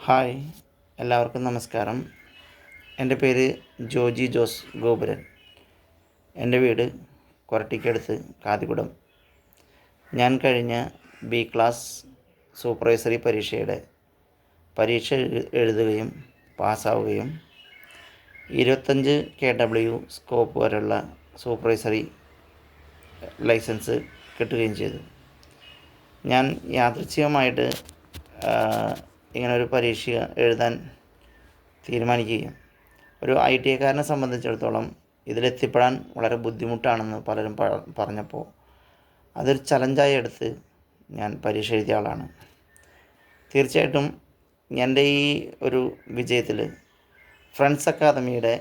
Hi, എല്ലാവർക്കും നമസ്കാരം. എൻ്റെ പേര് ജോജി ജോസ് ഗോപുരൻ. എൻ്റെ വീട് കൊരട്ടിക്കടുത്ത് കാതികുടം. ഞാൻ കഴിഞ്ഞ ബി ക്ലാസ് സൂപ്പർവൈസറി പരീക്ഷ എഴുതുകയും പാസ്സാവുകയും 25 KW സ്കോപ്പ് വരെയുള്ള സൂപ്പർവൈസറി ലൈസൻസ് കിട്ടുകയും ചെയ്തു. ഞാൻ യാദൃച്ഛികമായിട്ട് ഇങ്ങനൊരു പരീക്ഷ എഴുതാൻ തീരുമാനിക്കുകയും ഒരു ITക്കാരനെ സംബന്ധിച്ചിടത്തോളം ഇതിലെത്തിപ്പെടാൻ വളരെ ബുദ്ധിമുട്ടാണെന്ന് പലരും പറഞ്ഞപ്പോൾ അതൊരു ചലഞ്ചായി എടുത്ത് ഞാൻ പരീക്ഷ എഴുതിയ ആളാണ്. തീർച്ചയായിട്ടും എൻ്റെ ഈ ഒരു വിജയത്തിൽ ഫ്രണ്ട്സ് അക്കാദമിയുടെ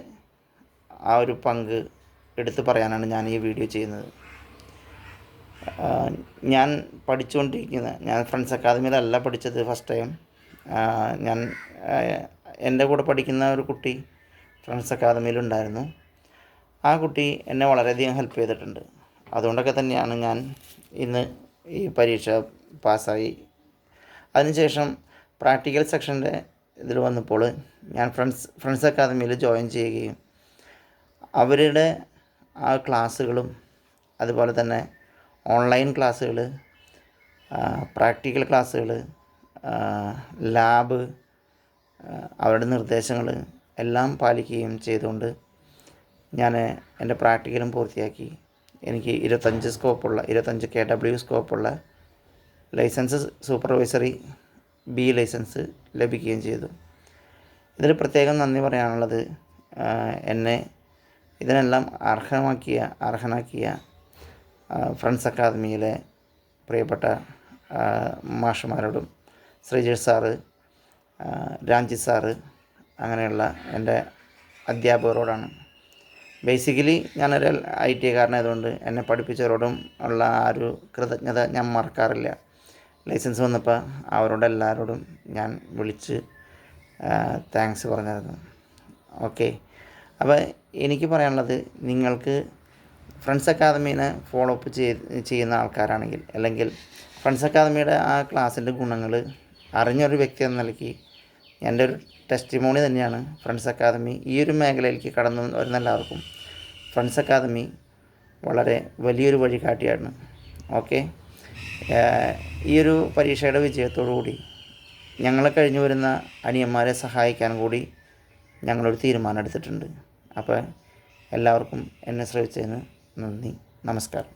ആ ഒരു പങ്ക് എടുത്തു പറയാനാണ് ഞാൻ ഈ വീഡിയോ ചെയ്യുന്നത്. ഞാൻ ഫ്രണ്ട്സ് അക്കാദമിയിലല്ല പഠിച്ചത്. ഫസ്റ്റ് ടൈം ഞാൻ എൻ്റെ കൂടെ പഠിക്കുന്ന ഒരു കുട്ടി ഫ്രണ്ട്സ് അക്കാദമിയിലുണ്ടായിരുന്നു. ആ കുട്ടി എന്നെ വളരെയധികം ഹെൽപ്പ് ചെയ്തിട്ടുണ്ട്. അതുകൊണ്ടൊക്കെ തന്നെയാണ് ഞാൻ ഇന്ന് ഈ പരീക്ഷ പാസ്സായി. അതിനുശേഷം പ്രാക്ടിക്കൽ സെക്ഷൻ്റെ ഇതിൽ വന്നപ്പോൾ ഞാൻ ഫ്രണ്ട്സ് അക്കാദമിയിൽ ജോയിൻ ചെയ്യുകയും അവരുടെ ആ ക്ലാസ്സുകളും അതുപോലെ തന്നെ ഓൺലൈൻ ക്ലാസ്സുകൾ, പ്രാക്ടിക്കൽ ക്ലാസ്സുകൾ, ലാബ്, അവരുടെ നിർദ്ദേശങ്ങൾ എല്ലാം പാലിക്കുകയും ചെയ്തുകൊണ്ട് ഞാൻ എൻ്റെ പ്രാക്ടിക്കലും പൂർത്തിയാക്കി. എനിക്ക് 25 KW സ്കോപ്പുള്ള ലൈസൻസ് സൂപ്പർവൈസറി B ലൈസൻസ് ലഭിക്കുകയും ചെയ്തു. ഇതിൽ പ്രത്യേകം നന്ദി പറയാനുള്ളത് എന്നെ ഇതിനെല്ലാം അർഹനാക്കിയ ഫ്രണ്ട്സ് അക്കാദമിയിലെ പ്രിയപ്പെട്ട മാഷുമാരോടും ശ്രീജേഷ് സാറ്, രാംജിത്ത് സാറ്, അങ്ങനെയുള്ള എൻ്റെ അധ്യാപകരോടാണ്. ബേസിക്കലി ഞാനൊരു ITക്കാരനായതുകൊണ്ട് എന്നെ പഠിപ്പിച്ചവരോടും ഉള്ള ആ ഒരു കൃതജ്ഞത ഞാൻ മറക്കാറില്ല. ലൈസൻസ് വന്നപ്പോൾ അവരോടെല്ലാവരോടും ഞാൻ വിളിച്ച് താങ്ക്സ് പറഞ്ഞിരുന്നു. ഓക്കെ, അപ്പോൾ എനിക്ക് പറയാനുള്ളത്, നിങ്ങൾക്ക് ഫ്രണ്ട്സ് അക്കാദമീനെ ഫോളോ അപ്പ് ചെയ്യുന്ന ആൾക്കാരാണെങ്കിൽ, അല്ലെങ്കിൽ ഫ്രണ്ട്സ് അക്കാദമിയുടെ ആ ക്ലാസ്സിൻ്റെ ഗുണങ്ങൾ അറിഞ്ഞൊരു വ്യക്തി എന്ന നിലയ്ക്ക് എൻ്റെ ഒരു ടെസ്റ്റിമോണി തന്നെയാണ് ഫ്രണ്ട്സ് അക്കാദമി. ഈ ഒരു മേഖലയിലേക്ക് കടന്നു വരുന്ന എല്ലാവർക്കും ഫ്രണ്ട്സ് അക്കാദമി വളരെ വലിയൊരു വഴികാട്ടിയാണ്. ഓക്കെ, ഈ ഒരു പരീക്ഷയുടെ വിജയത്തോടു കൂടി ഞങ്ങളെ കഴിഞ്ഞു വരുന്ന അനിയന്മാരെ സഹായിക്കാൻ കൂടി ഞങ്ങളൊരു തീരുമാനം എടുത്തിട്ടുണ്ട്. അപ്പോൾ എല്ലാവർക്കും എന്നെ ശ്രമിച്ചതിന് നന്ദി, നമസ്കാരം.